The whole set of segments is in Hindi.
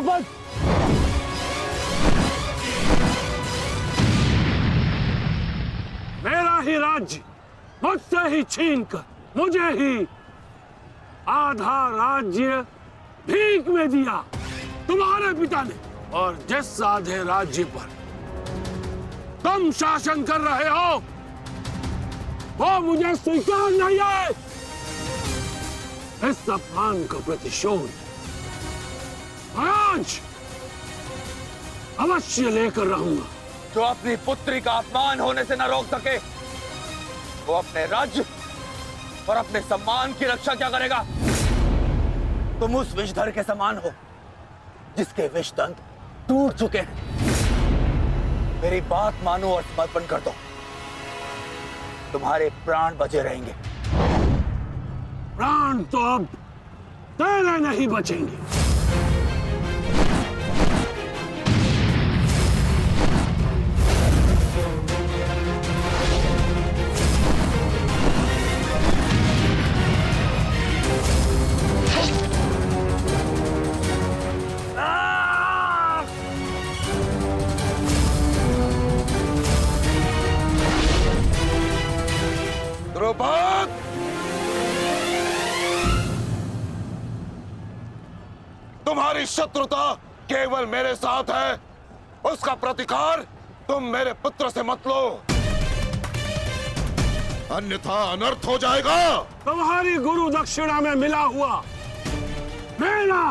द्रुपद, मेरा ही राज्य मुझसे ही छीनकर मुझे ही आधा राज्य भीख में दिया तुम्हारे पिता ने, और जिस आधे राज्य पर तुम शासन कर रहे हो वो मुझे स्वीकार नहीं है। इस अपमान का प्रतिशोध आज अवश्य लेकर रहूंगा। जो अपनी पुत्री का अपमान होने से न रोक सके वो अपने राज्य और अपने सम्मान की रक्षा क्या करेगा? तुम उस विषधर के समान हो जिसके विष दंत टूट चुके हैं। मेरी बात मानो और समर्पण कर दो, तुम्हारे प्राण बचे रहेंगे। प्राण तो अब तेरे नहीं बचेंगे। द्रुपद, तुम्हारी शत्रुता केवल मेरे साथ है, उसका प्रतिकार तुम मेरे पुत्र से मत लो, अन्यथा अनर्थ हो जाएगा। तुम्हारी गुरु दक्षिणा में मिला हुआ मेरा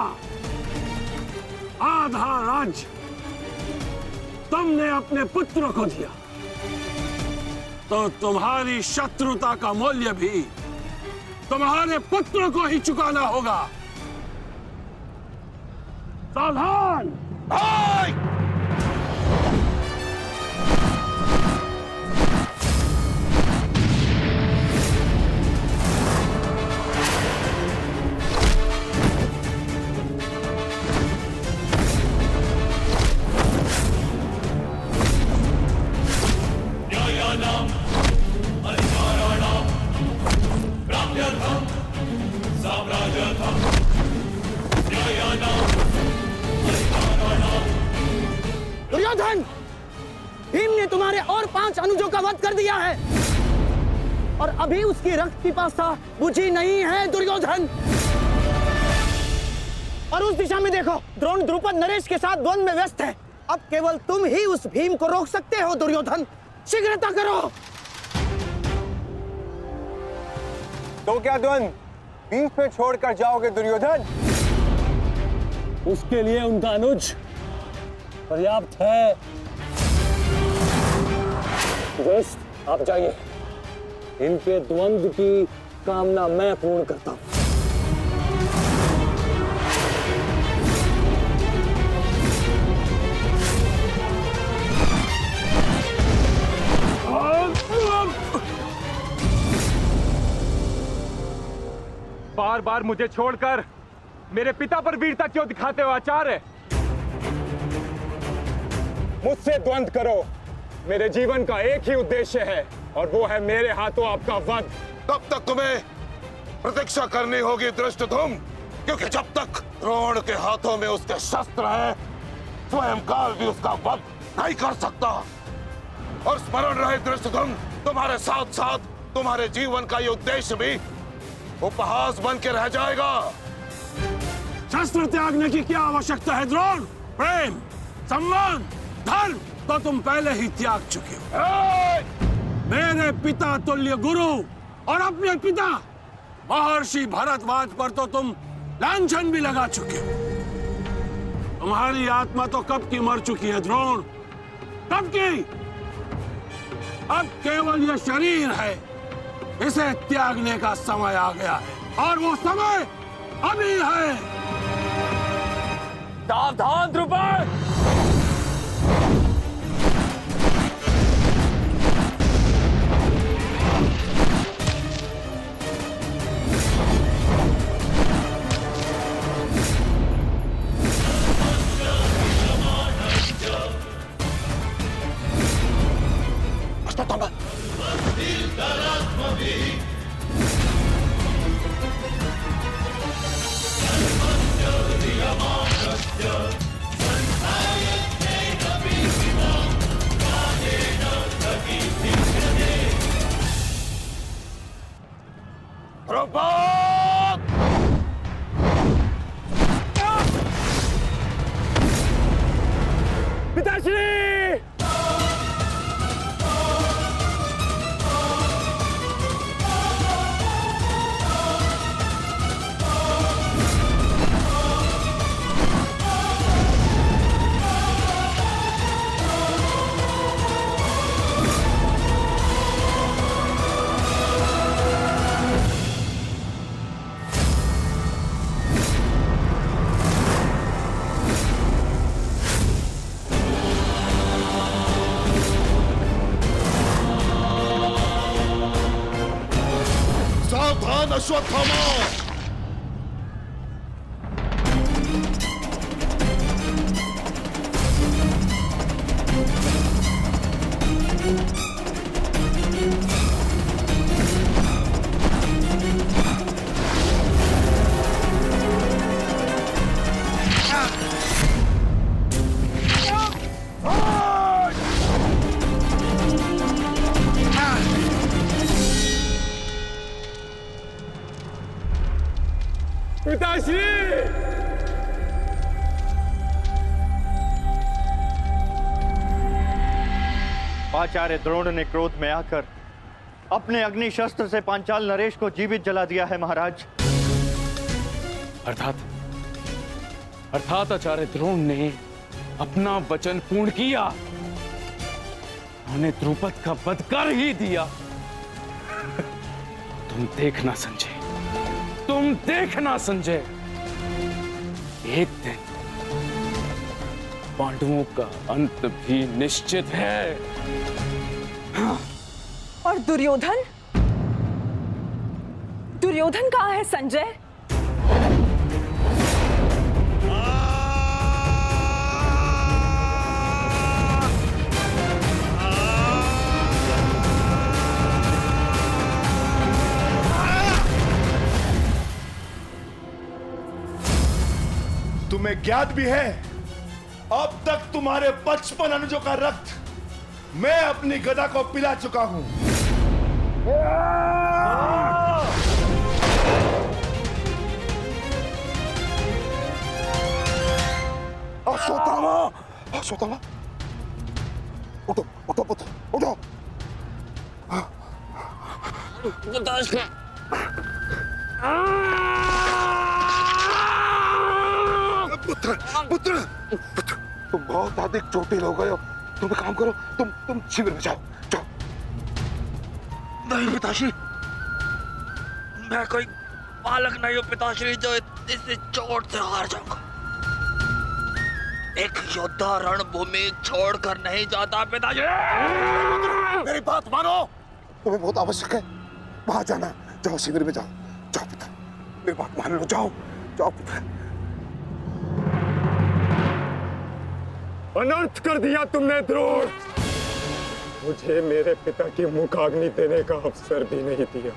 आधा राज्य तुमने अपने पुत्र को दिया, तो तुम्हारी शत्रुता का मूल्य भी तुम्हारे पुत्र को ही चुकाना होगा। सावधान! दुर्योधन, भीम ने तुम्हारे और 5 अनुजों का वध कर दिया है और अभी उसकी रक्त पिपासा बुझी नहीं है दुर्योधन। और उस दिशा में देखो, द्रोण द्रुपद नरेश के साथ द्वंद्व में व्यस्त है। अब केवल तुम ही उस भीम को रोक सकते हो दुर्योधन, शीघ्रता करो। तो क्या द्वंद्व बीच में छोड़कर जाओगे दुर्योधन? उसके लिए उनका अनुज पर्याप्त है। आप जाइए, इनके द्वंद्व की कामना मैं पूर्ण करता हूं। बार बार मुझे छोड़कर मेरे पिता पर वीरता क्यों दिखाते हो आचार्य? मुझसे द्वंद्व करो, मेरे जीवन का एक ही उद्देश्य है और वो है मेरे हाथों आपका वध। तब तक तुम्हें प्रतीक्षा करनी होगी धृष्टद्युम्न, क्योंकि जब तक द्रोण के हाथों में उसके शस्त्र है स्वयं काल भी उसका वध नहीं कर सकता। और स्मरण रहे धृष्टद्युम्न, तुम्हारे साथ साथ तुम्हारे जीवन का ये उद्देश्य भी उपहास बन के रह जाएगा। शस्त्र त्यागने की क्या आवश्यकता है द्रोण? प्रेम, सम्मान, धर्म तो तुम पहले ही त्याग चुके हो। मेरे पिता तुल्य गुरु और अपने पिता महर्षि भरद्वाज पर तो तुम लांछन भी लगा चुके हो। तुम्हारी आत्मा तो कब की मर चुकी है द्रोण, कब की। अब केवल यह शरीर है, इसे त्यागने का समय आ गया है और वो समय अभी है। सावधान द्रुपद! Yeah. पिताश्री! सावधान अश्वत्थामा! पिताश्री! आचार्य द्रोण ने क्रोध में आकर अपने अग्नि शस्त्र से पांचाल नरेश को जीवित जला दिया है महाराज। अर्थात आचार्य द्रोण ने अपना वचन पूर्ण किया। उन्होंने द्रुपद का वध कर ही दिया। तुम देखना संजय, तुम देखना संजय, एक दिन पांडवों का अंत भी निश्चित है। और दुर्योधन? दुर्योधन कहाँ है संजय? तुम्हें ज्ञात भी है, अब तक तुम्हारे 55 अनुजों का रक्त मैं अपनी गदा को पिला चुका हूं। अश्वत्थामा! अश्वत्थामा! उठो, उठो पुत्र, उठो! पुत्र, पुत्र, पुत्र, तुम बहुत अधिक चोटिल हो गए हो। तुम एक काम करो, तुम शिविर में जाओ, जाओ। नहीं पिताश्री, मैं कोई बालक नहीं हूँ पिताश्री जो इस चोट से हार जाऊंगा। एक योद्धा रणभूमि छोड़कर नहीं जाता पिताश्री। मेरी बात मानो, तुम्हें बहुत आवश्यक है वहां जाना। जाओ शिविर में जाओ, जाओ पुत्र, मेरी बात मान लो, जाओ, जाओ पुत्र। अनर्थ कर दिया तुमने द्रोण। मुझे मेरे पिता की मुखाग्नि देने का अवसर भी नहीं दिया।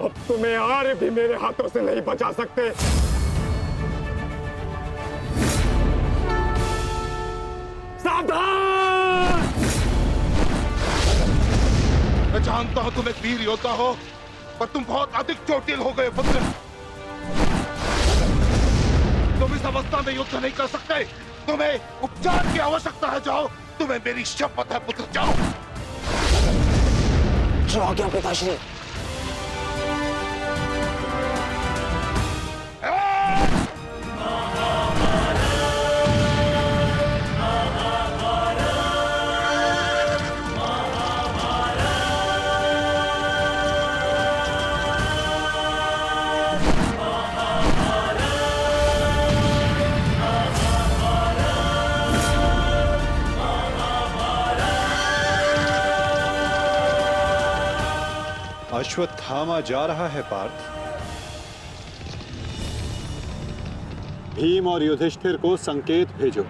अब तुम्हें आर्य भी मेरे हाथों से नहीं बचा सकते। सावधान! मैं जानता हूं तुम एक वीर योद्धा हो, पर तुम बहुत अधिक चोटिल हो गए पुत्र। तुम इस अवस्था में युद्ध नहीं कर सकते। तुम्हें उपचार की आवश्यकता है। जाओ, तुम्हें मेरी शपथ है पुत्र, जाओ। जो आ गया पिताश्री। अश्वत्थामा जा रहा है पार्थ। भीम और युधिष्ठिर को संकेत भेजो।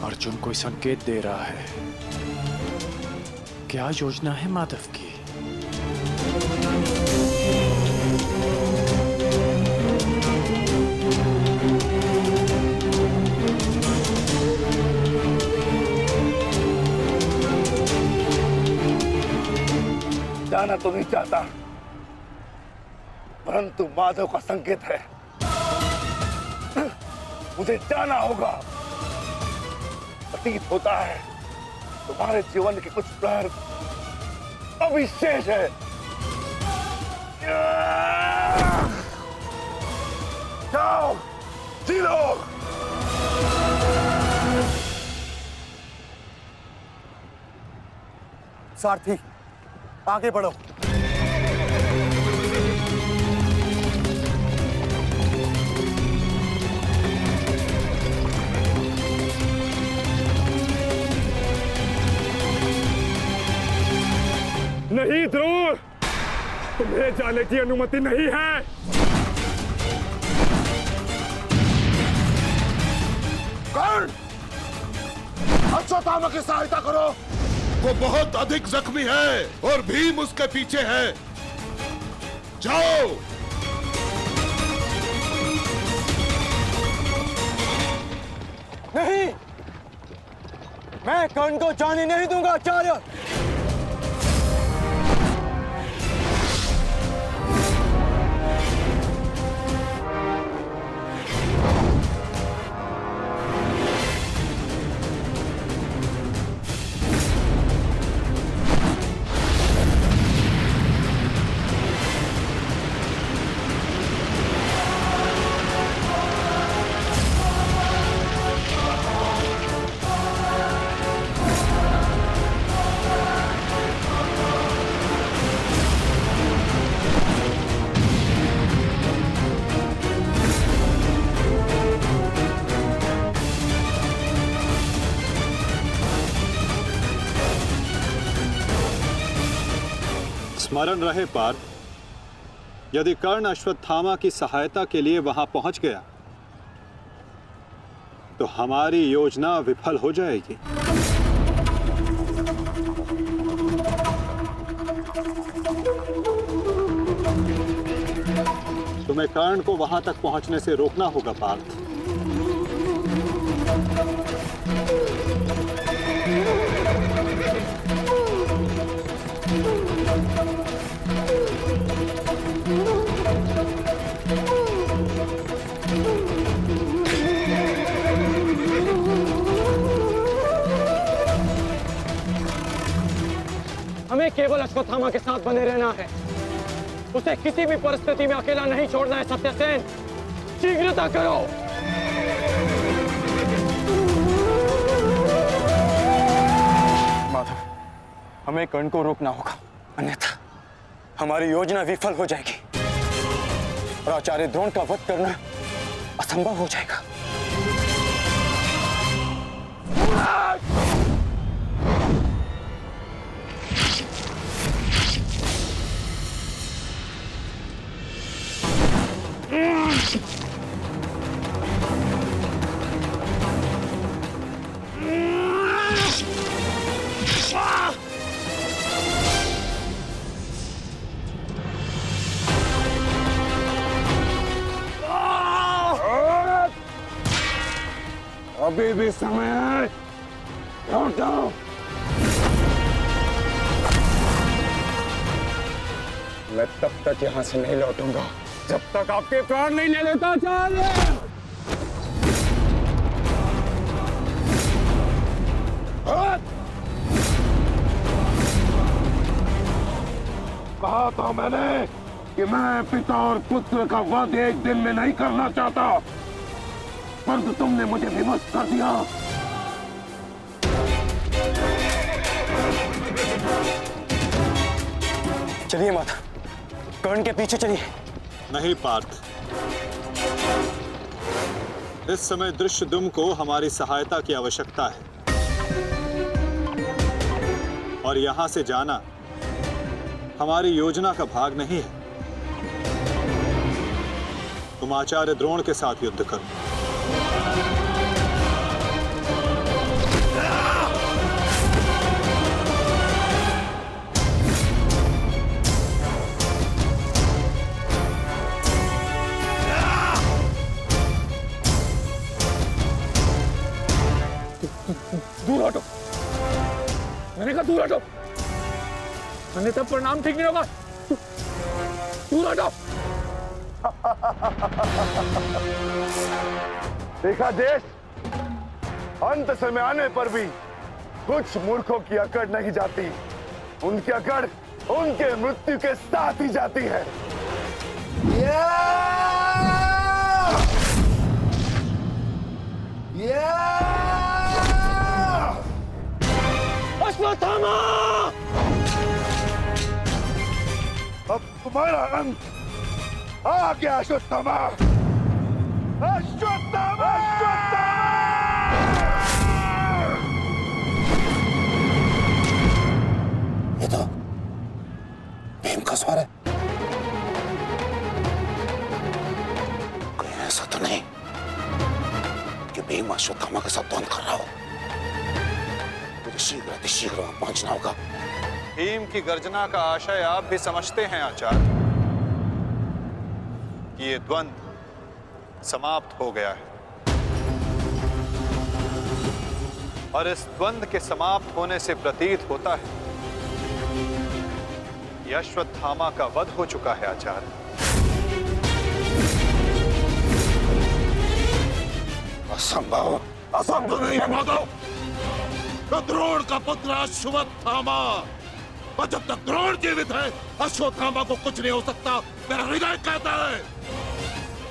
अर्जुन कोई संकेत दे रहा है। क्या योजना है माधव की? जाना तो नहीं चाहता, परंतु माधव का संकेत है, मुझे जाना होगा। प्रतीत होता है तुम्हारे जीवन के कुछ प्रहर अभी शेष है। जाओ, जी लो। सारथी, आगे बढ़ो। नहीं द्रोण, तुम्हें जाने की अनुमति नहीं है। कर्ण, अश्वत्थामा की सहायता करो। वो बहुत अधिक जख्मी है और भीम उसके पीछे है। जाओ। नहीं, मैं कर्ण को जाने नहीं दूंगा आचार्य। स्मरण रहे पार्थ, यदि कर्ण अश्वत्थामा की सहायता के लिए वहां पहुंच गया तो हमारी योजना विफल हो जाएगी। तुम्हें कर्ण को वहां तक पहुंचने से रोकना होगा पार्थ। हमें केवल अश्वत्थामा के साथ बने रहना है। उसे किसी भी परिस्थिति में अकेला नहीं छोड़ना है। सत्यसेन, शीघ्रता करो। माधव, हमें कर्ण को रोकना होगा, अन्यथा हमारी योजना विफल हो जाएगी और आचार्य द्रोण का वध करना असंभव हो जाएगा। अभी भी समय है, लौटो। मैं तब तक यहां से नहीं लौटूंगा जब तक आपके प्राण नहीं ले लेता आचार्य। कहा था मैंने कि मैं पिता और पुत्र का वध एक दिन में नहीं करना चाहता, परंतु तुमने मुझे विवश कर दिया। चलिए माता, कर्ण के पीछे चलिए। नहीं पार्थ, इस समय दृश्यद्युम्न को हमारी सहायता की आवश्यकता है और यहां से जाना हमारी योजना का भाग नहीं है। तुम आचार्य द्रोण के साथ युद्ध करो। दूर हटो, मैंने कहा दूर हटो। अन्यथा परिणाम ठीक नहीं होगा। तू हटो। देखा देश, अंत समय आने पर भी कुछ मूर्खों की अकड़ नहीं जाती, उनकी अकड़ उनके मृत्यु के साथ ही जाती है। अश्वत्थामा! अब तुम्हारा अंत आ गया अश्वत्थामा। अश्वत्थामा! ये तो भीम का स्वर है। कहीं ऐसा तो नहीं कि भीम अश्वत्थामा के साथ द्वंद्व कर रहा हो। मुझे शीघ्र वहां पहुंचना होगा। भीम की गर्जना का आशय आप भी समझते हैं आचार्य कि ये द्वंद्व समाप्त हो गया है, और इस द्वंद्व के समाप्त होने से प्रतीत होता है कि अश्वत्थामा का वध हो चुका है आचार्य। असंभव, असंभव नहीं है माधव। तो द्रोण का पुत्र अश्वत्थामा, और जब तक द्रोण जीवित है अश्वत्थामा को कुछ नहीं हो सकता। मेरा हृदय कहता है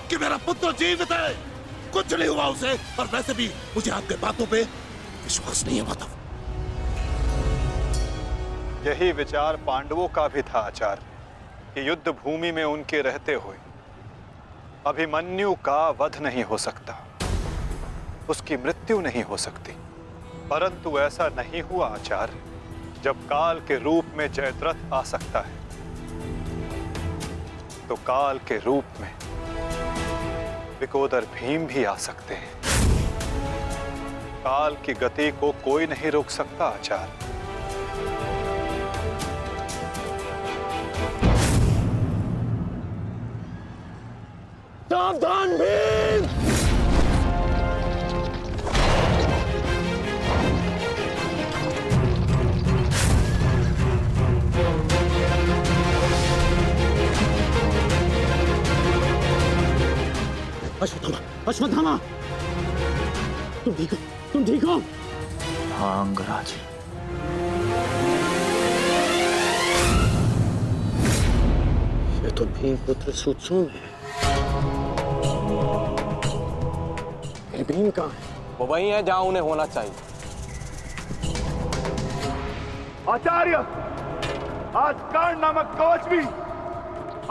कि मेरा पुत्र जीवित है, कुछ नहीं हुआ उसे। और वैसे भी मुझे आपके बातों पे विश्वास नहीं है माधव। यही विचार पांडवों का भी था आचार्य कि युद्ध भूमि में उनके रहते हुए अभिमन्यु का वध नहीं हो सकता, उसकी मृत्यु नहीं हो सकती। परंतु ऐसा नहीं हुआ आचार्य। जब काल के रूप में जयद्रथ आ सकता है, तो काल के रूप में विकोदर भीम भी आ सकते हैं। काल की गति को कोई नहीं रोक सकता आचार्य। सावधान भीम! अश्वत्थामा, अश्वत्थामा, तुम ठीक हो? तुम ठीक हो? हाँ अंगराज, ये तो भीम पुत्र सुतसोम है। फिर भीम कहाँ है? वो वही है जहां उन्हें होना चाहिए। आचार्य, आज कर्ण नामक कवच भी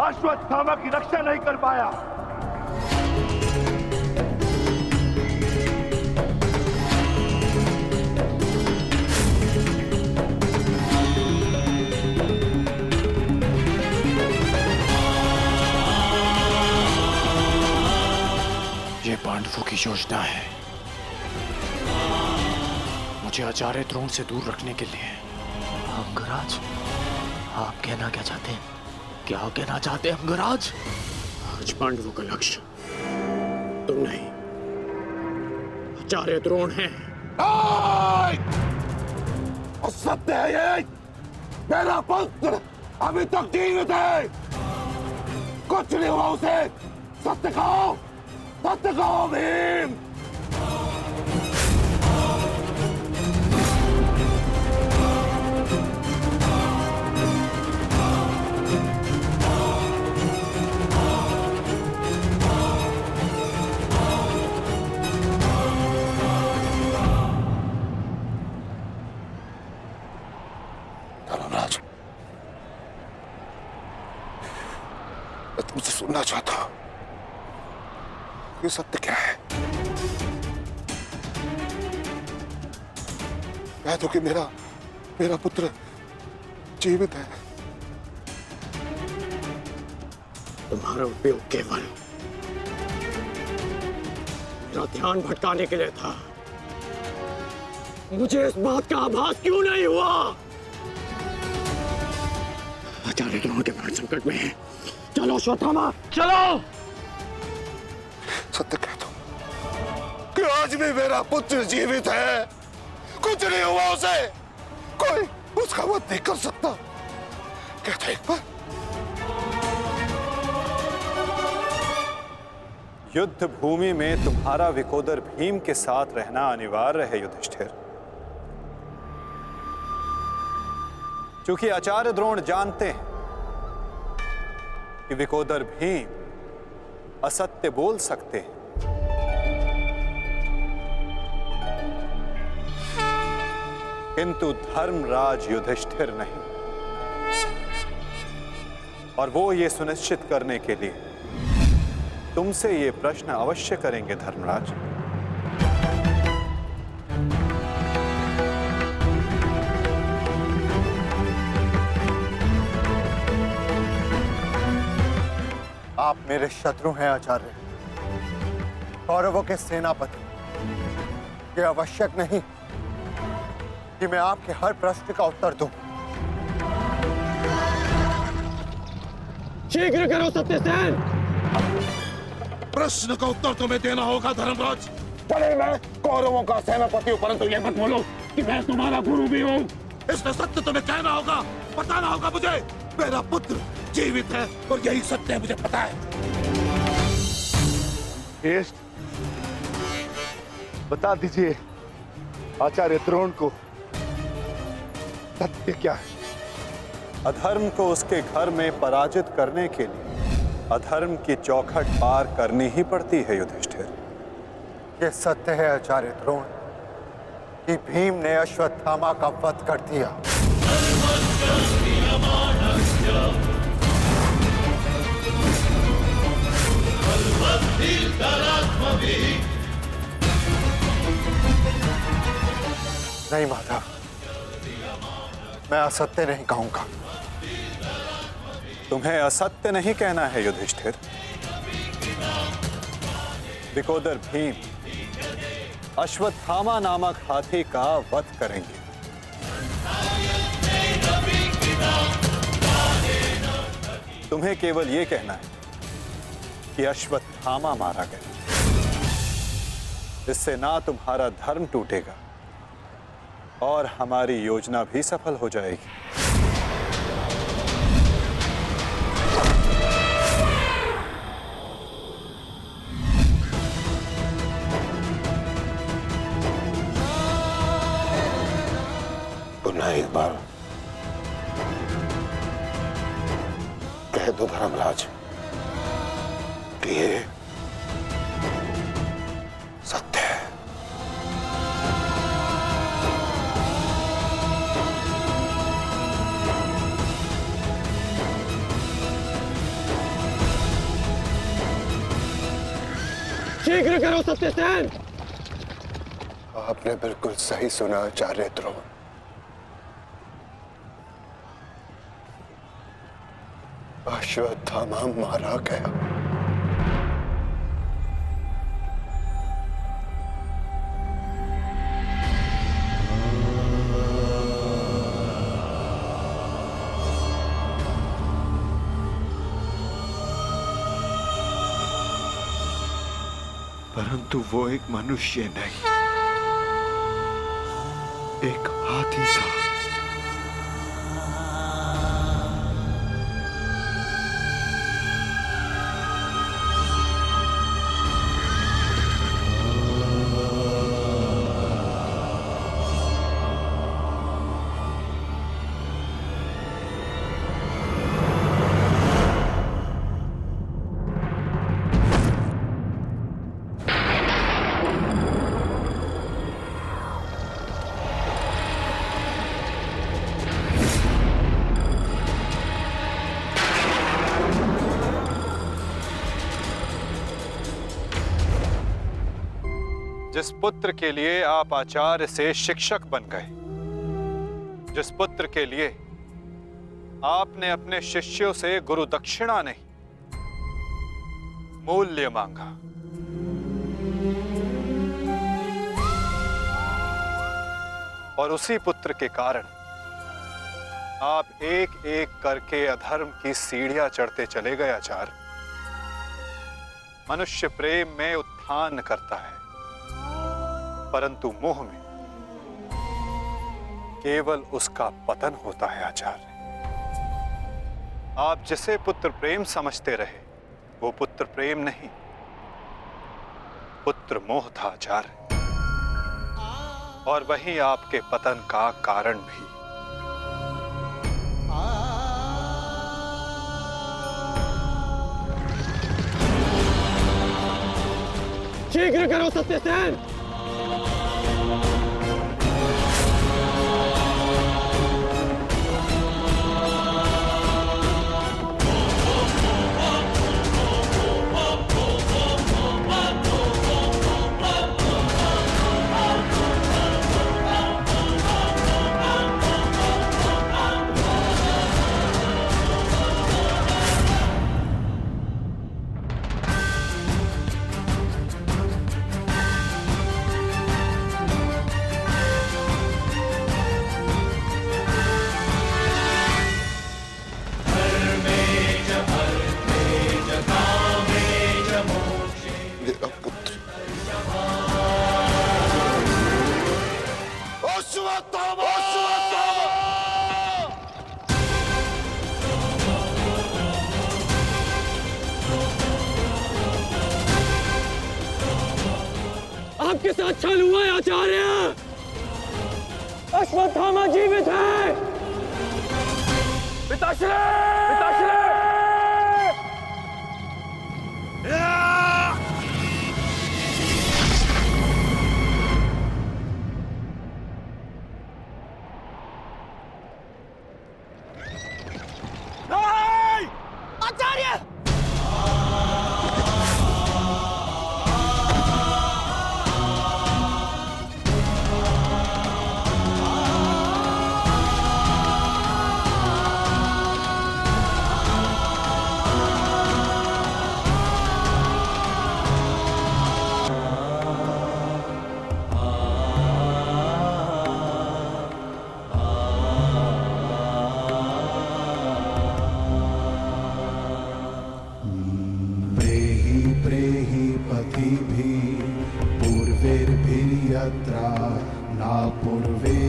अश्वत्थामा की रक्षा नहीं कर पाया। ये पांडवों की योजना है, मुझे आचार्य द्रोण से दूर रखने के लिए। अंगराज, आप कहना क्या चाहते हैं? क्या कहना चाहते हैं अंगराज? आज पांडवों का लक्ष्य तुम नहीं, आचार्य द्रोण है। सत्य है ये, मेरा पुत्र अभी तक जीवित है, कुछ नहीं हुआ उसे। सत्य कहो, सत्य कहो भीम। धर्मराज, मैं तुमसे सुनना चाहता हूं, ये सत्य क्या है? कह दो कि मेरा पुत्र जीवित है। तुम्हारा उपयोग केवल मेरा ध्यान भटकाने के लिए था। मुझे इस बात का आभास क्यों नहीं हुआ? आचार्य द्रोण के प्राण संकट में है। चलो अश्वत्थामा, चलो। सत्य कह दो कि आज भी मेरा पुत्र जीवित है, कुछ नहीं हुआ उसे, कोई उसका वध नहीं कर सकता। कहते युद्ध भूमि में तुम्हारा विकोदर भीम के साथ रहना अनिवार्य है युधिष्ठिर, क्योंकि आचार्य द्रोण जानते हैं कि विकोदर भीम असत्य बोल सकते हैं, किंतु धर्मराज युधिष्ठिर नहीं। और वो ये सुनिश्चित करने के लिए तुमसे ये प्रश्न अवश्य करेंगे धर्मराज। आप मेरे शत्रु हैं आचार्य, कौरवों के सेनापति। ये आवश्यक नहीं कि मैं आपके हर प्रश्न का उत्तर दूं। शीघ्र करो सत्यसेन। प्रश्न का उत्तर तुम्हें देना होगा धर्मराज। भले मैं कौरवों का सेनापति हूं, परंतु ये मत बोलो कि मैं तुम्हारा गुरु भी हूं। इसमें सत्य तुम्हें कहना होगा, बताना होगा मुझे। मेरा पुत्र जीवित है और यही सत्य है, मुझे पता है। श्रेष्ठ, बता दीजिए आचार्य द्रोण को सत्य क्या है? अधर्म को उसके घर में पराजित करने के लिए अधर्म की चौखट पार करनी ही पड़ती है युधिष्ठिर। ये सत्य है आचार्य द्रोण कि भीम ने अश्वत्थामा का वध कर दिया। नहीं माधव, मैं असत्य नहीं कहूंगा। तुम्हें असत्य नहीं कहना है युधिष्ठिर। विकोदर भीम अश्वत्थामा नामक हाथी का वध करेंगे। तुम्हें केवल यह कहना है कि अश्वत्थामा मारा गया। इससे ना तुम्हारा धर्म टूटेगा और हमारी योजना भी सफल हो जाएगी। पुनः एक बार कह दो धर्मराज कि ये सत्य है। शीघ्र करो सत्यसेन। आपने बिल्कुल सही सुना आचार्य द्रोण। अश्वत्थामा मारा गया। परंतु वो एक मनुष्य नहीं, एक हाथी था। जिस पुत्र के लिए आप आचार्य से शिक्षक बन गए, जिस पुत्र के लिए आपने अपने शिष्यों से गुरु दक्षिणा नहीं मूल्य मांगा, और उसी पुत्र के कारण आप एक एक करके अधर्म की सीढ़ियां चढ़ते चले गए आचार्य। मनुष्य प्रेम में उत्थान करता है, परंतु मोह में केवल उसका पतन होता है आचार्य। आप जिसे पुत्र प्रेम समझते रहे वो पुत्र प्रेम नहीं, पुत्र मोह था आचार्य, और वही आपके पतन का कारण भी। शीघ्र करो सत्यसेन। मेरा पुत्र अश्वत्थामा! आपके साथ छल हुआ है आचार्य। अश्वत्थामा जीवित है। पिताश्री! पिताश्री! आचार्य! यत्रा ना पूर्वे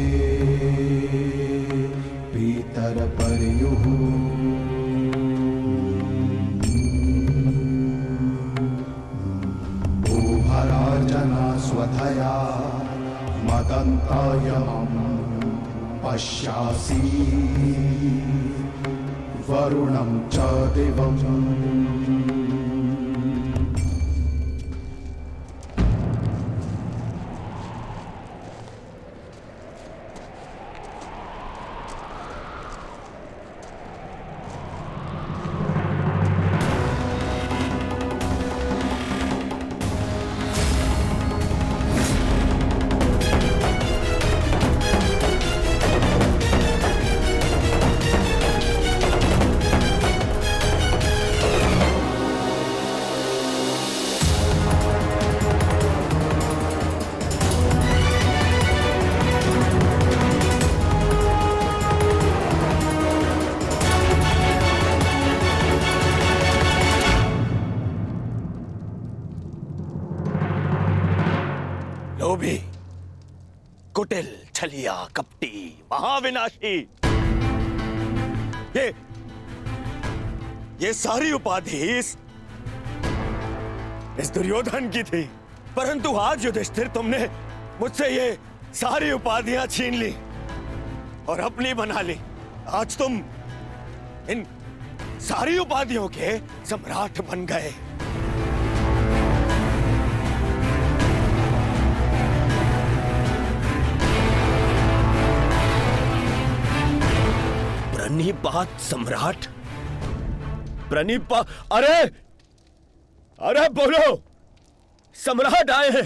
पीतर पर्युः भूभरार्जना स्वधया मदन्तायमं पश्यासि वरुणं च दिवम्। लोभी, कुटिल, छलिया, कपटी, महाविनाशी, ये सारी उपाधि इस दुर्योधन की थी। परंतु आज युधिष्ठिर तुमने मुझसे ये सारी उपाधियां छीन ली और अपनी बना ली। आज तुम इन सारी उपाधियों के सम्राट बन गए। प्रणिपात सम्राट, अरे अरे बोलो, सम्राट आए हैं।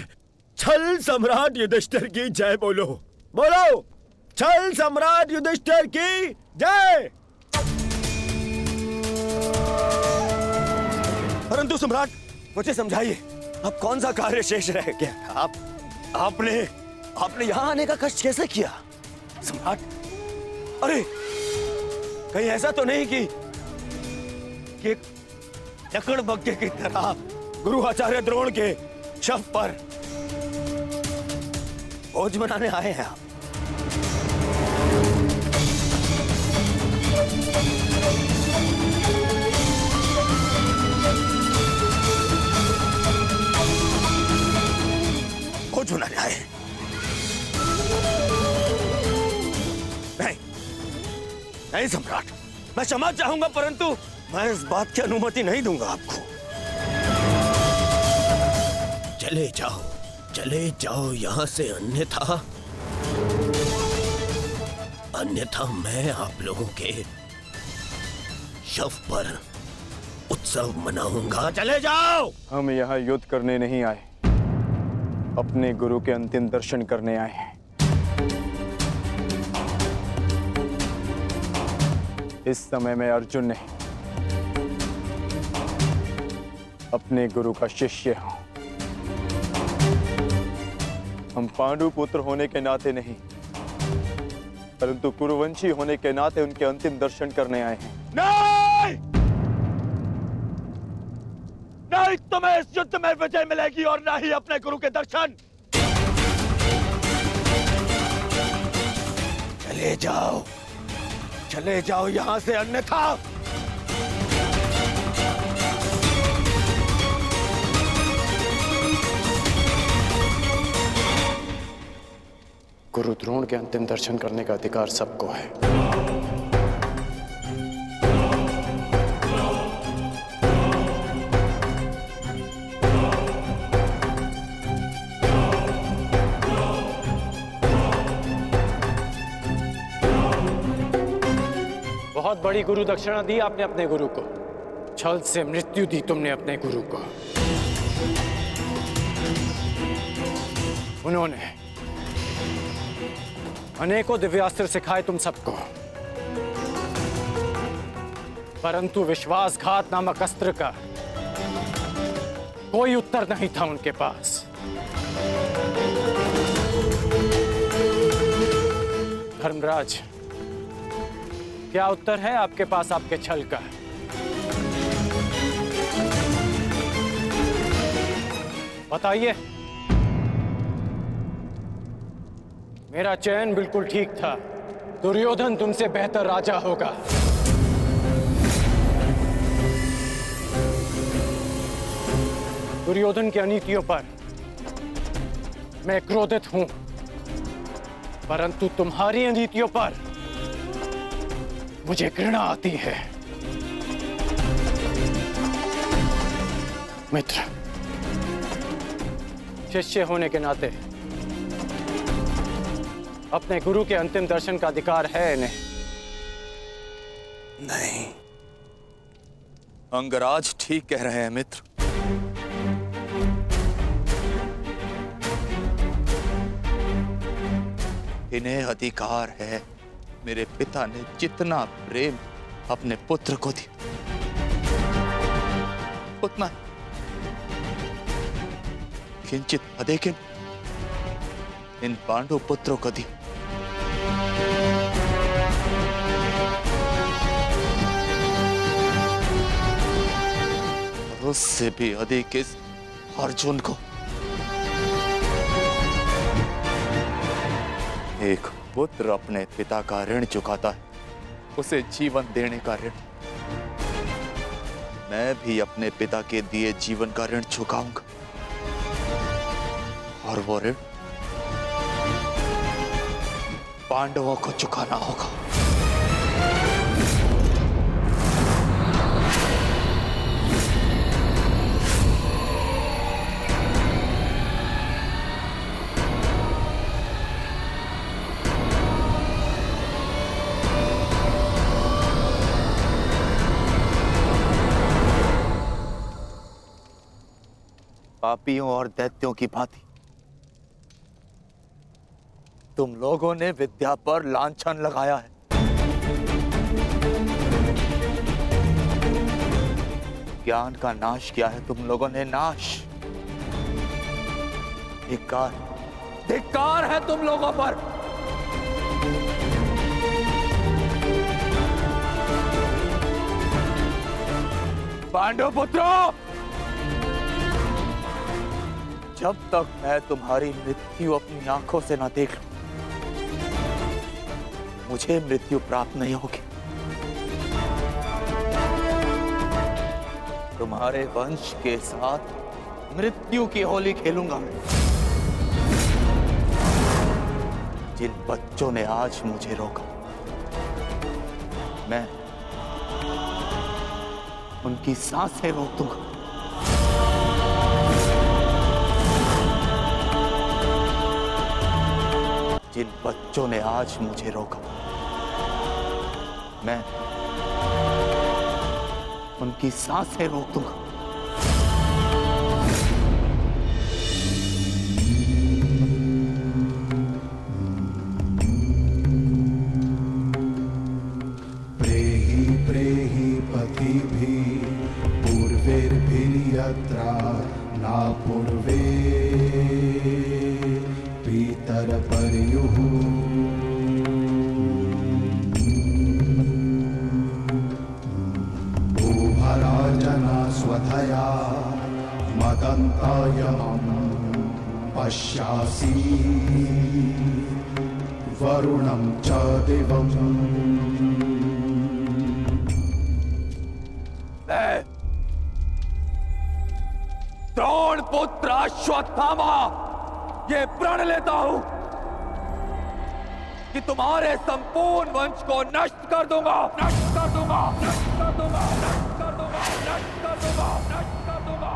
छल सम्राट युधिष्ठिर की जय बोलो, बोलो छल सम्राट युधिष्ठिर की जय। परंतु सम्राट मुझे समझाइए, अब कौन सा कार्य शेष रह गया था? आपने यहां आने का कष्ट कैसे किया सम्राट? अरे कहीं ऐसा तो नहीं कि लकड़ बग्गे की तरह गुरु आचार्य द्रोण के शव पर भोज मनाने आए हैं आप? नहीं सम्राट, मैं क्षमा चाहूंगा, परंतु मैं इस बात की अनुमति नहीं दूंगा आपको। चले जाओ यहाँ से, अन्यथा मैं आप लोगों के शव पर उत्सव मनाऊंगा। चले जाओ। हम यहाँ युद्ध करने नहीं आए, अपने गुरु के अंतिम दर्शन करने आए हैं। इस समय मैं अर्जुन नहीं, अपने गुरु का शिष्य हूं। हम पांडु पुत्र होने के नाते नहीं, परंतु कुरुवंशी होने के नाते उनके अंतिम दर्शन करने आए हैं। नहीं तुम्हें इस युद्ध में विजय मिलेगी और ना ही अपने गुरु के दर्शन। चले जाओ यहां से, अन्यथा गुरु द्रोण के अंतिम दर्शन करने का अधिकार सबको है। बहुत बड़ी गुरु दक्षिणा दी आपने अपने गुरु को, छल से मृत्यु दी तुमने अपने गुरु को। उन्होंने अनेकों दिव्यास्त्र सिखाए तुम सबको, परंतु विश्वासघात नामक अस्त्र का कोई उत्तर नहीं था उनके पास। धर्मराज, क्या उत्तर है आपके पास आपके छल का? बताइए। मेरा चयन बिल्कुल ठीक था, दुर्योधन तुमसे बेहतर राजा होगा। दुर्योधन की अनीतियों पर मैं क्रोधित हूं, परंतु तुम्हारी अनीतियों पर मुझे घृणा आती है। मित्र, शिष्य होने के नाते अपने गुरु के अंतिम दर्शन का अधिकार है इन्हें? नहीं, अंगराज ठीक कह रहे हैं मित्र। इन्हें अधिकार है। मेरे पिता ने जितना प्रेम अपने पुत्र को दिया, उतना किंचित अधिक इन पांडु पुत्रों को दिया। उससे भी अधिक इस अर्जुन को। एक पुत्र अपने पिता का ऋण चुकाता है, उसे जीवन देने का ऋण। मैं भी अपने पिता के दिए जीवन का ऋण चुकाऊंगा, और वो ऋण पांडवों को चुकाना होगा। पापियों और दैत्यों की भांति तुम लोगों ने विद्या पर लांछन लगाया है। ज्ञान का नाश किया है तुम लोगों ने, नाश। धिक्कार है तुम लोगों पर। पांडव पुत्रों, जब तक मैं तुम्हारी मृत्यु अपनी आंखों से ना देख लूं, मुझे मृत्यु प्राप्त नहीं होगी। तुम्हारे वंश के साथ मृत्यु की होली खेलूंगा मैं। जिन बच्चों ने आज मुझे रोका, मैं उनकी सांसें रोक दूंगा। जिन बच्चों ने आज मुझे रोका, मैं उनकी सांसें रोक दूंगा। प्रेहि प्रेहि पतिभिः पूर्वैर्भिर्यत्र न पूर्वे पितरपर्युः भूभराजना स्वधया मदन्तायमं पश्यासि वरुणं च दिवम् मैं द्रोण पुत्र अश्वत्थामा ये प्रण लेता हूं कि तुम्हारे संपूर्ण वंश को नष्ट कर दूंगा, नष्ट कर दूंगा, नष्ट कर दूंगा, नष्ट कर दूंगा, नष्ट कर दूंगा, नष्ट कर दूंगा।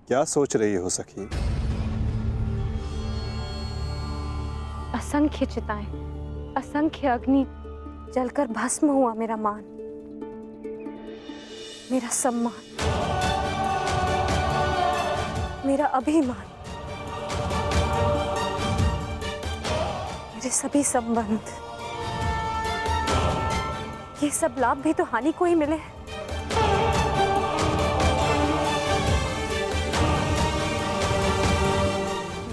क्या सोच रही हो सखी? असंख्य चिताएं, असंख्य अग्नि जलकर भस्म हुआ मेरा मान, मेरा सम्मान, मेरा अभिमान, मेरे सभी संबंध, ये सब लाभ भी तो हानि को ही मिले।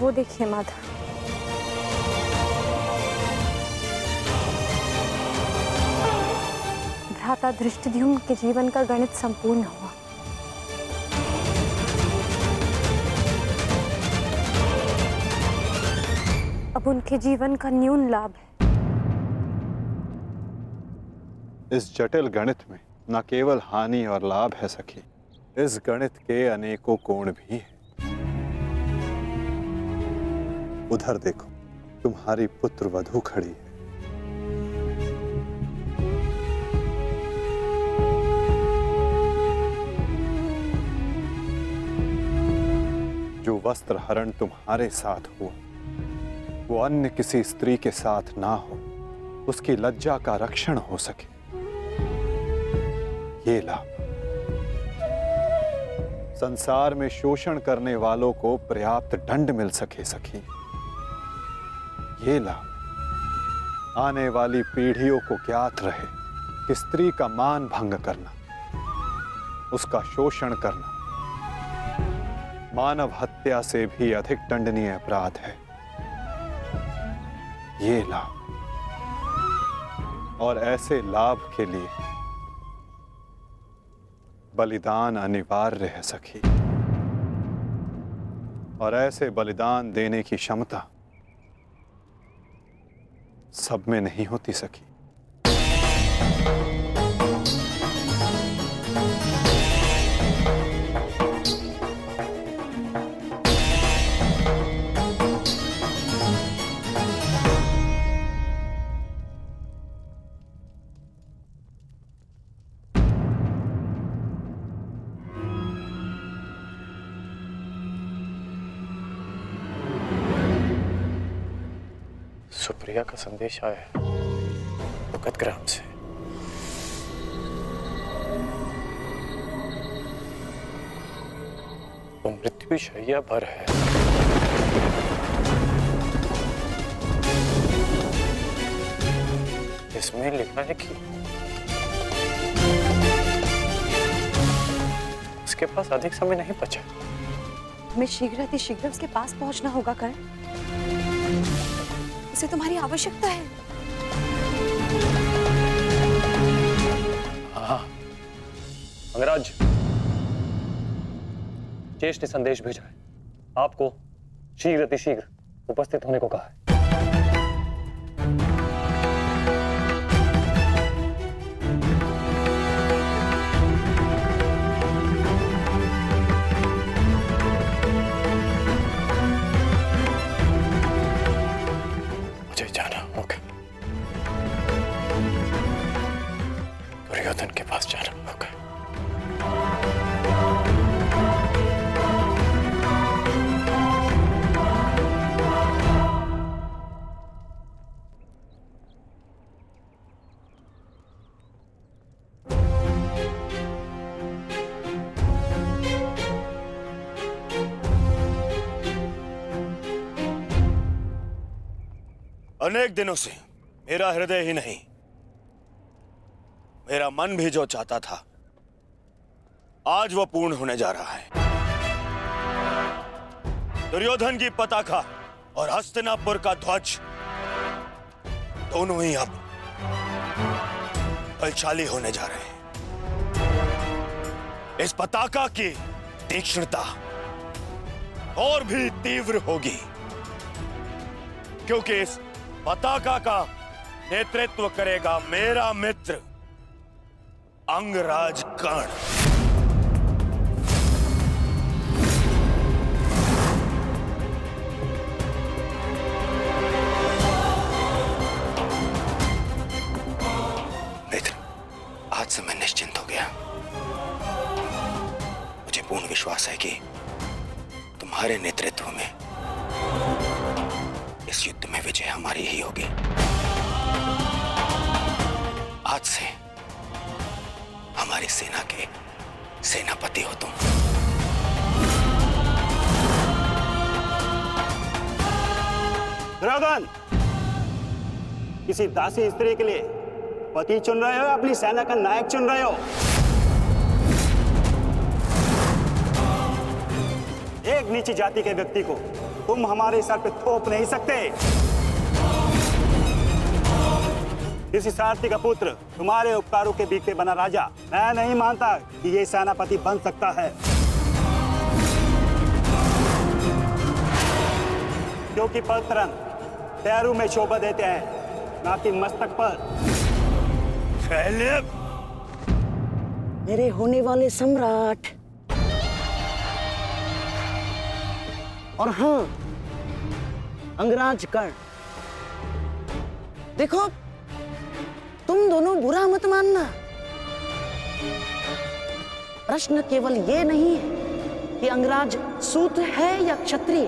वो देखिए माधव, भ्राता धृष्टद्युम्न के जीवन का गणित संपूर्ण हुआ। अब उनके जीवन का न्यून लाभ है। इस जटिल गणित में न केवल हानि और लाभ है सखी, इस गणित के अनेकों कोण भी हैं। उधर देखो, तुम्हारी पुत्र वधू खड़ी है। जो वस्त्र हरण तुम्हारे साथ हुआ, वो अन्य किसी स्त्री के साथ ना हो, उसकी लज्जा का रक्षण हो सके, ये लाभ। संसार में शोषण करने वालों को पर्याप्त दंड मिल सके सखी, ये लाभ। आने वाली पीढ़ियों को ज्ञात रहे कि स्त्री का मान भंग करना, उसका शोषण करना मानव हत्या से भी अधिक दंडनीय अपराध है, ये लाभ। और ऐसे लाभ के लिए बलिदान अनिवार्य है सखी, और ऐसे बलिदान देने की क्षमता सब में नहीं होती सखी। सुप्रिया का संदेश आया है भगत ग्राम से। वो मृत्यु शैया पर है। इसमें लिखा है कि उसके पास अधिक समय नहीं बचा। हमें शीघ्र उसके पास पहुंचना होगा कर्ण। उसे तुम्हारी आवश्यकता है। हाँ, अंगराज, चेश ने संदेश भेजा है, आपको शीघ्र उपस्थित होने को कहा है। मुझे जाना होगा, दुर्योधन के पास जाना होगा। अनेक दिनों से मेरा हृदय ही नहीं, मेरा मन भी जो चाहता था, आज वो पूर्ण होने जा रहा है। दुर्योधन की पताका और हस्तिनापुर का ध्वज दोनों ही अब बलशाली होने जा रहे हैं। इस पताका की तीक्ष्णता और भी तीव्र होगी, क्योंकि इस पताका का नेतृत्व करेगा मेरा मित्र अंगराज कर्ण। मित्र, आज से मैं निश्चिंत हो गया। मुझे पूर्ण विश्वास है कि तुम्हारे नेतृत्व में इस युद्ध में विजय हमारी ही होगी। आज से हमारी सेना के सेनापति हो तुम। दुर्योधन, किसी दासी स्त्री के लिए पति चुन रहे हो या अपनी सेना का नायक चुन रहे हो? एक नीची जाति के व्यक्ति को तुम हमारे सर पे थोप नहीं सकते। किसी सारथी का पुत्र तुम्हारे उपकारों के बीच पे बना राजा मैं नहीं मानता कि ये सेनापति बन सकता है, क्योंकि पलतरन पैरों में शोभा देते हैं, ना कि मस्तक पर। मेरे होने वाले सम्राट, और हाँ अंगराज कर्ण, देखो तुम दोनों बुरा मत मानना। प्रश्न केवल ये नहीं है कि अंगराज सूत है या क्षत्रिय।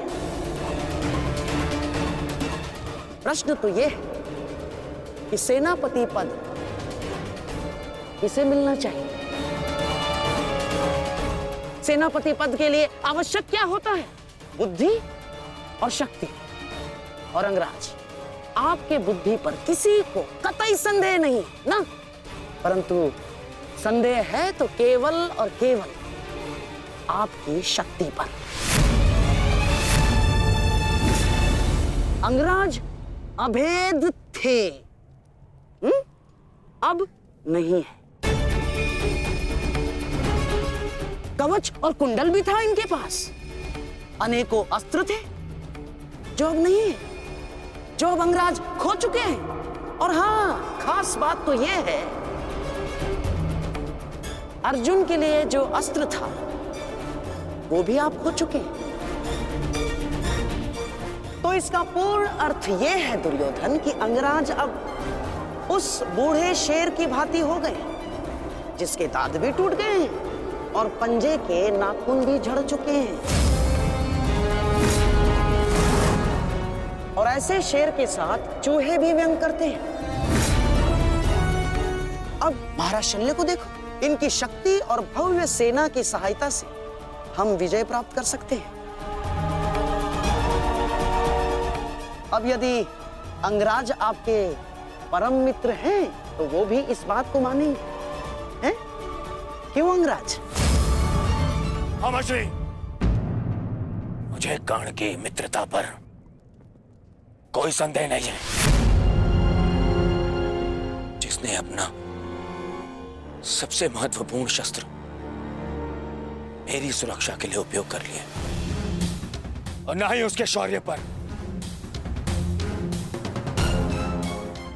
प्रश्न तो ये है कि सेनापति पद किसे मिलना चाहिए। सेनापति पद के लिए आवश्यक क्या होता है? बुद्धि और शक्ति। और अंगराज, आपके बुद्धि पर किसी को कतई संदेह नहीं ना, परंतु संदेह है तो केवल और केवल आपकी शक्ति पर। अंगराज अभेद थे, अब नहीं है। कवच और कुंडल भी था इनके पास, अनेकों अस्त्र थे जो अब नहीं है, जो अब अंगराज खो चुके हैं। और हाँ, खास बात तो यह है, अर्जुन के लिए जो अस्त्र था वो भी आप खो चुके हैं। तो इसका पूर्ण अर्थ यह है दुर्योधन कि अंगराज अब उस बूढ़े शेर की भांति हो गए, जिसके दांत भी टूट गए हैं और पंजे के नाखून भी झड़ चुके हैं। और ऐसे शेर के साथ चूहे भी व्यंग करते हैं। अब महाराज शल्य को देखो, इनकी शक्ति और भव्य सेना की सहायता से हम विजय प्राप्त कर सकते हैं। अब यदि अंगराज आपके परम मित्र हैं तो वो भी इस बात को मानेंगे, हैं? क्यों अंगराज? हाँ मछली, मुझे कर्ण की मित्रता पर कोई संदेह नहीं है। जिसने अपना सबसे महत्वपूर्ण शस्त्र मेरी सुरक्षा के लिए उपयोग कर लिया, और ना ही उसके शौर्य पर।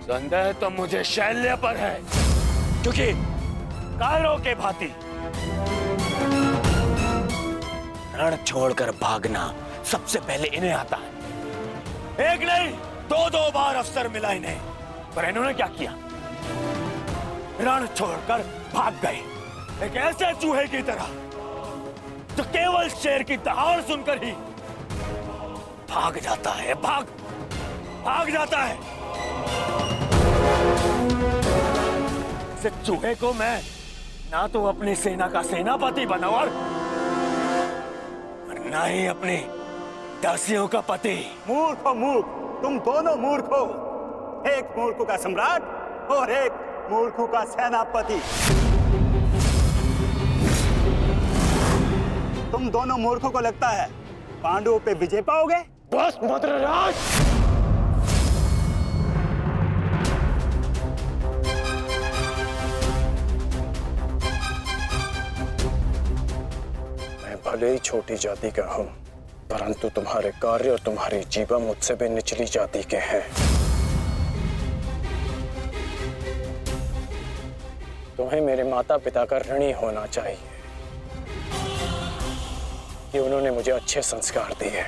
संदेह तो मुझे शैल्य पर है, क्योंकि कायरों के भांति रण छोड़कर भागना सबसे पहले इन्हें आता है। एक नहीं, दो बार अवसर मिला इन्हें, पर इन्होंने क्या किया? रण छोड़कर भाग गए, एक ऐसे चूहे की तरह जो केवल शेर की दहाड़ सुनकर ही भाग जाता है। भाग जाता है। इस चूहे को मैं ना तो अपनी सेना का सेनापति बनाऊं और ना ही अपनी दासियों का पति। मूर्ख हो मूर्ख, तुम दोनों मूर्ख हो। एक मूर्ख का सम्राट और एक मूर्ख का सेनापति। तुम दोनों मूर्खों को लगता है पांडवों पे विजय पाओगे? बस मद्रराज, मैं भले ही छोटी जाति का हूं, परंतु तुम्हारे कार्य और तुम्हारी जीवा मुझसे भी निचली जाति के हैं। तुम्हें मेरे माता पिता का ऋणी होना चाहिए कि उन्होंने मुझे अच्छे संस्कार दिए,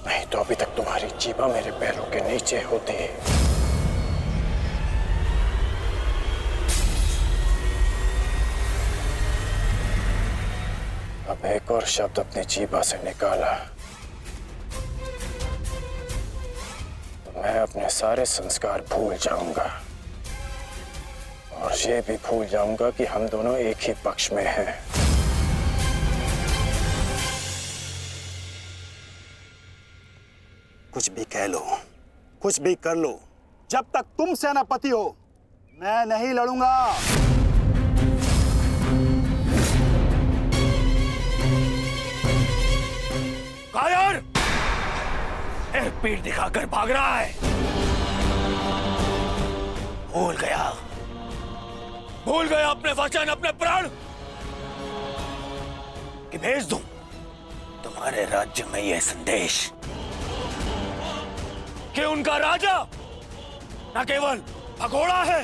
नहीं तो अभी तक तुम्हारी जीवा मेरे पैरों के नीचे होती। अब एक और शब्द अपनी जीभा से निकाला तो मैं अपने सारे संस्कार भूल जाऊंगा, और ये भी भूल जाऊंगा कि हम दोनों एक ही पक्ष में हैं। कुछ भी कह लो, कुछ भी कर लो, जब तक तुम सेनापति हो मैं नहीं लड़ूंगा। कायर, एक पीठ दिखाकर भाग रहा है। भूल गया अपने वचन, अपने प्राण कि भेज दूं तुम्हारे राज्य में यह संदेश कि उनका राजा न केवल भगोड़ा है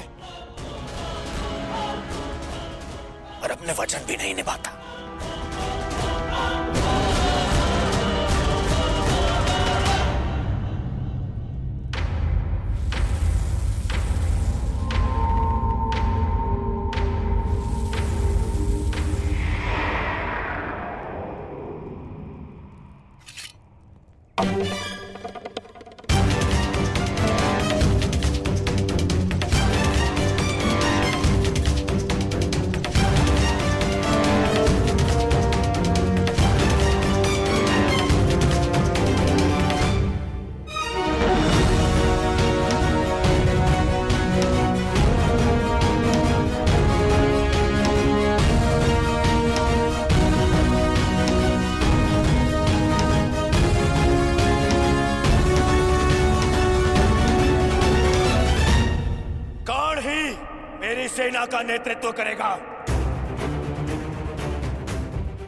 और अपने वचन भी नहीं निभाता। सेना का नेतृत्व करेगा।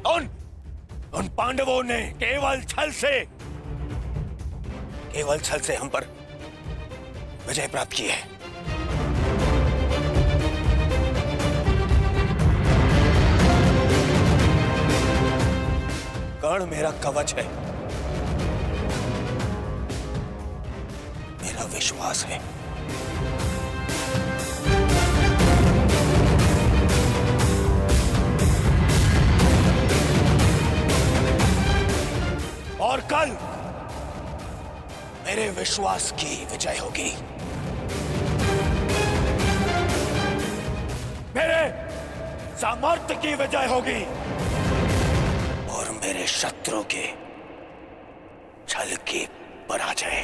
उन पांडवों ने केवल छल से हम पर विजय प्राप्त की है। कर्ण मेरा कवच है, मेरा विश्वास है। और कल मेरे विश्वास की विजय होगी, मेरे सामर्थ्य की विजय होगी और मेरे शत्रु के छल की पराजय।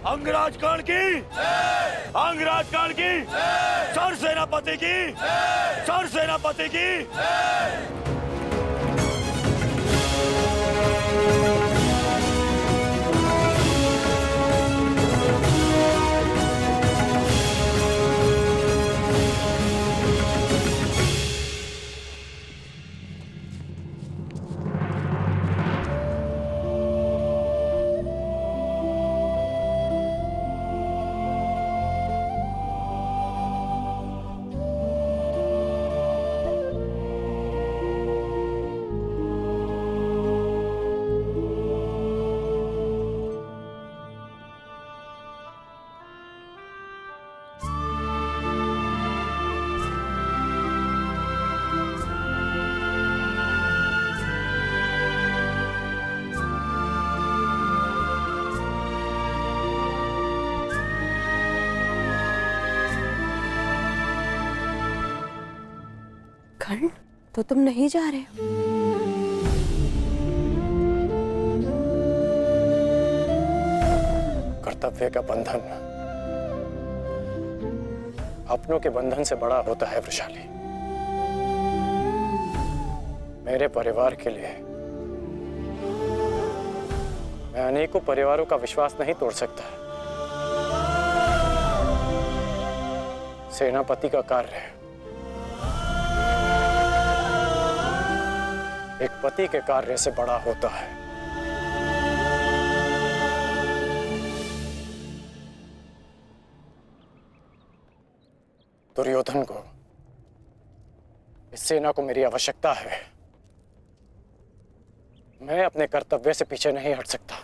अंगराज कर्ण की, अंगराज कर्ण की, सर सेनापति की, सर सेनापति की। कर्ण, तो तुम नहीं जा रहे हो? कर्तव्य का बंधन अपनों के बंधन से बड़ा होता है वृषाली। मेरे परिवार के लिए मैं अनेकों परिवारों का विश्वास नहीं तोड़ सकता। सेनापति का कार्य है एक पति के कार्य से बड़ा होता है। दुर्योधन को, इस सेना को मेरी आवश्यकता है। मैं अपने कर्तव्य से पीछे नहीं हट सकता।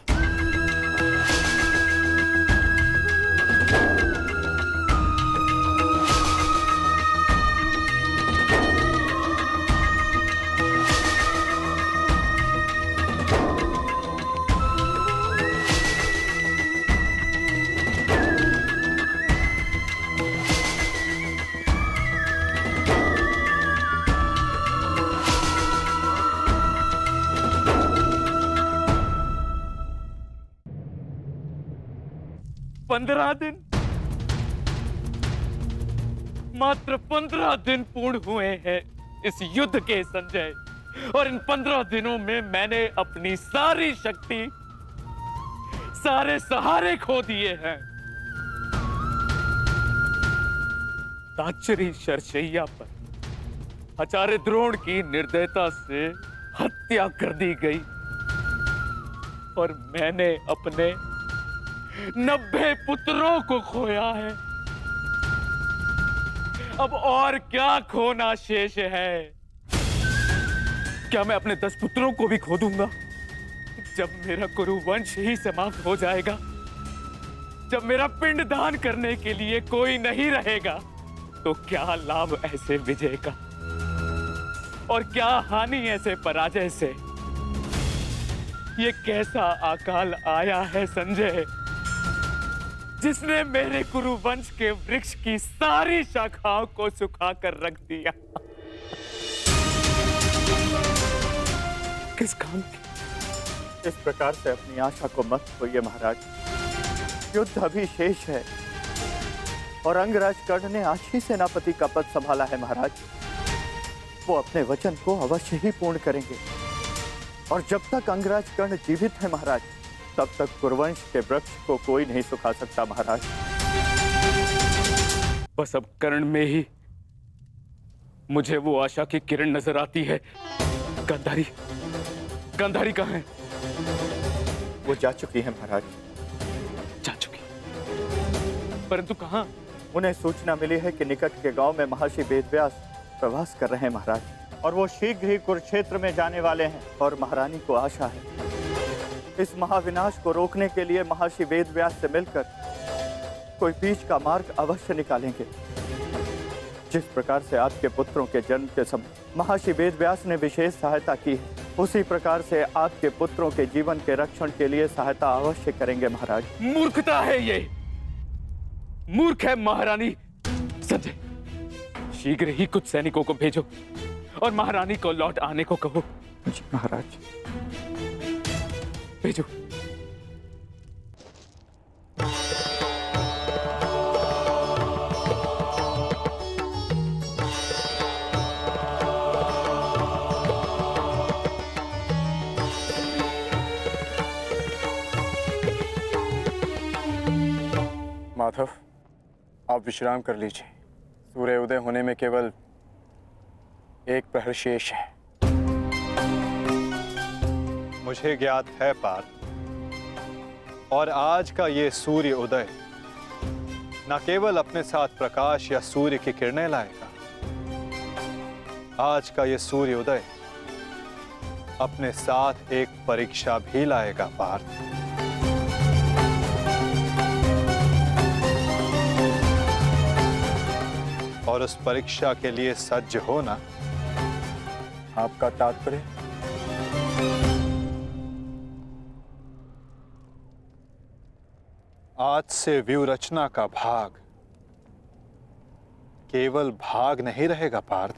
मात्र 15 दिन पूर्ण हुए हैं इस युद्ध के संजय, और इन 15 दिनों में मैंने अपनी सारी शक्ति, सारे सहारे खो दिए हैं। ताचरी शरशैया पर आचार्य द्रोण की निर्दयता से हत्या कर दी गई, और मैंने अपने 90 पुत्रों को खोया है। अब और क्या खोना शेष है? क्या मैं अपने 10 पुत्रों को भी खो दूंगा? जब मेरा कुरुवंश ही समाप्त हो जाएगा, जब मेरा पिंड दान करने के लिए कोई नहीं रहेगा, तो क्या लाभ ऐसे विजय का, और क्या हानि ऐसे पराजय से? ये कैसा अकाल आया है संजय, जिसने मेरे कुरुवंश के वृक्ष की सारी शाखाओं को सुखाकर रख दिया। किस काम की? इस प्रकार से अपनी आशा को मत खोइए महाराज। युद्ध अभी शेष है, और अंगराज कर्ण ने आज ही सेनापति का पद संभाला है महाराज। वो अपने वचन को अवश्य ही पूर्ण करेंगे, और जब तक अंगराज कर्ण जीवित है महाराज, तब तक कुरुवंश के वृक्ष को कोई नहीं सुखा सकता महाराज। बस अब कर्ण में ही मुझे वो आशा की किरण नजर आती है। गांधारी, गांधारी कहाँ है? वो जा चुकी है महाराज। जा चुकी? परंतु कहाँ? उन्हें सूचना मिली है कि निकट के गांव में महर्षि वेदव्यास प्रवास कर रहे हैं महाराज, और वो शीघ्र ही कुरुक्षेत्र में जाने वाले हैं। और महारानी को आशा है इस महाविनाश को रोकने के लिए महर्षि वेदव्यास से मिलकर कोई बीच का मार्ग अवश्य निकालेंगे। जिस प्रकार से आपके पुत्रों के जन्म के समय महर्षि वेदव्यास ने विशेष सहायता की है, उसी प्रकार से आपके पुत्रों के जीवन के रक्षण के लिए सहायता अवश्य करेंगे महाराज। मूर्खता है ये, मूर्ख है महारानी। संजय, शीघ्र ही कुछ सैनिकों को भेजो और महारानी को लौट आने को कहो। जी महाराज। भेजो। आप विश्राम कर लीजिए। सूर्य उदय होने में केवल एक प्रहर शेष है। मुझे ज्ञात है पार्थ, और आज का ये सूर्य उदय न केवल अपने साथ प्रकाश या सूर्य की किरणें लाएगा, आज का ये सूर्य उदय अपने साथ एक परीक्षा भी लाएगा पार्थ। और उस परीक्षा के लिए सज्ज होना। आपका तात्पर्य? आज से व्यूहरचना का भाग केवल भाग नहीं रहेगा पार्थ,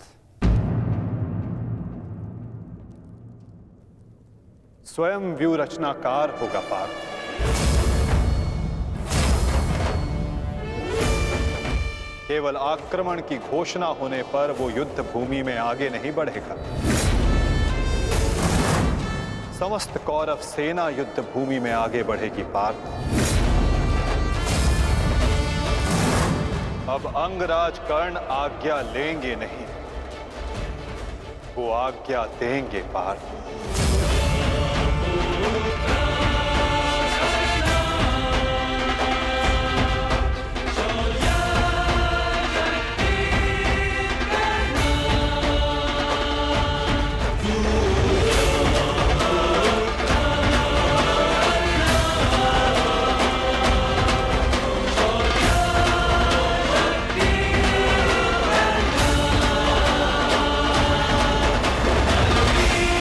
स्वयं व्यूहरचनाकार होगा पार्थ। केवल आक्रमण की घोषणा होने पर वो युद्ध भूमि में आगे नहीं बढ़ेगा। समस्त कौरव सेना युद्ध भूमि में आगे बढ़ेगी पार्थ। अब अंगराज कर्ण आज्ञा लेंगे नहीं, वो आज्ञा देंगे पार्थ।